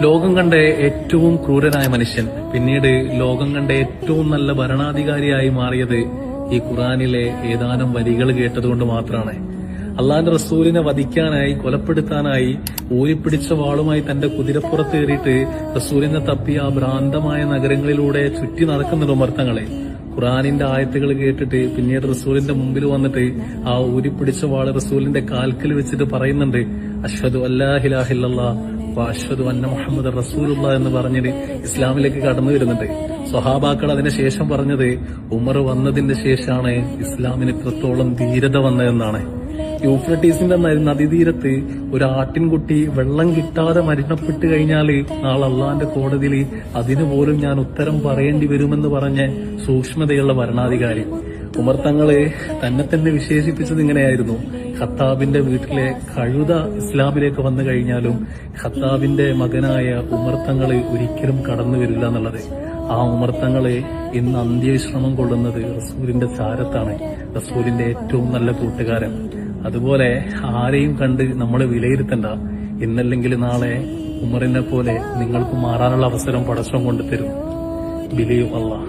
ലോകം കണ്ട ഏറ്റവും ക്രൂരനായ മനുഷ്യൻ പിന്നീട് ലോകം കണ്ട ഏറ്റവും നല്ല ഭരണാധികാരിയായി മാറിയത് ഈ ഖുറാനിലെ ഏതാനും വരികൾ കേട്ടതുകൊണ്ട് മാത്രമാണ്. അള്ളാന്റെ റസൂലിനെ വധിക്കാനായി, കൊലപ്പെടുത്താനായി ഊരിപ്പിടിച്ച വാളുമായി തന്റെ കുതിരപ്പുറത്ത് കയറിയിട്ട് റസൂലിനെ തപ്പി ആ ഭ്രാന്തമായ നഗരങ്ങളിലൂടെ ചുറ്റി നടക്കുന്നുണ്ട് ഉമർത്തങ്ങളെ. ഖുറാനിന്റെ ആയത്തുകൾ കേട്ടിട്ട് പിന്നീട് റസൂലിന്റെ മുമ്പിൽ വന്നിട്ട് ആ ഊരിപ്പിടിച്ച വാള് റസൂലിന്റെ കാൽക്കൽ വെച്ചിട്ട് പറയുന്നുണ്ട്, അഷ്ഹദു അല്ലാ ഇലാഹ ഇല്ലല്ലാഹ് വ അഷ്ഹദു അന്ന മുഹമ്മദ് റസൂലുള്ളാഹ് എന്ന് പറഞ്ഞിട്ട് ഇസ്ലാമിലേക്ക് കടന്നു വരുന്നുണ്ട്. സ്വഹാബാക്കൾ അതിനുശേഷം പറഞ്ഞത് ഉമർ വന്നതിന്റെ ശേഷമാണ് ഇസ്ലാമിന് ഇത്രത്തോളം ധീരത വന്നതെന്നാണ്. യൂഫ്രട്ടീസിന്റെ നദീതീരത്ത് ഒരു ആട്ടിൻകുട്ടി വെള്ളം കിട്ടാതെ മരണപ്പെട്ട് കഴിഞ്ഞാല് നാളെ അള്ളാന്റെ കോടതിയിൽ അതിനുപോലും ഞാൻ ഉത്തരം പറയേണ്ടി വരുമെന്ന് പറഞ്ഞ സൂക്ഷ്മതയുള്ള ഭരണാധികാരി. ഉമർ തങ്ങള് തന്നെ വിശേഷിപ്പിച്ചത് ഇങ്ങനെയായിരുന്നു: ഖത്താബിന്റെ വീട്ടിലെ കഴുത ഇസ്ലാമിലേക്ക് വന്നു കഴിഞ്ഞാലും ഖത്താബിന്റെ മകനായ ഉമർ തങ്ങള് ഒരിക്കലും കടന്നു വരില്ല എന്നുള്ളത്. ആ ഉമർ തങ്ങള് ഇന്ന് അന്ത്യവിശ്രമം കൊള്ളുന്നത് റസൂലിന്റെ ചാരത്താണ്, റസൂലിന്റെ ഏറ്റവും നല്ല കൂട്ടുകാരൻ. അതുപോലെ ആരെയും കണ്ട് നമ്മൾ വിലയിരുത്തണ്ട. ഇന്നല്ലെങ്കിൽ നാളെ ഉമറിനെ പോലെ നിങ്ങൾക്ക് മാറാനുള്ള അവസരം പടച്ചവൻ കൊണ്ടുതരും. ബിലീവ് അല്ലാഹ്.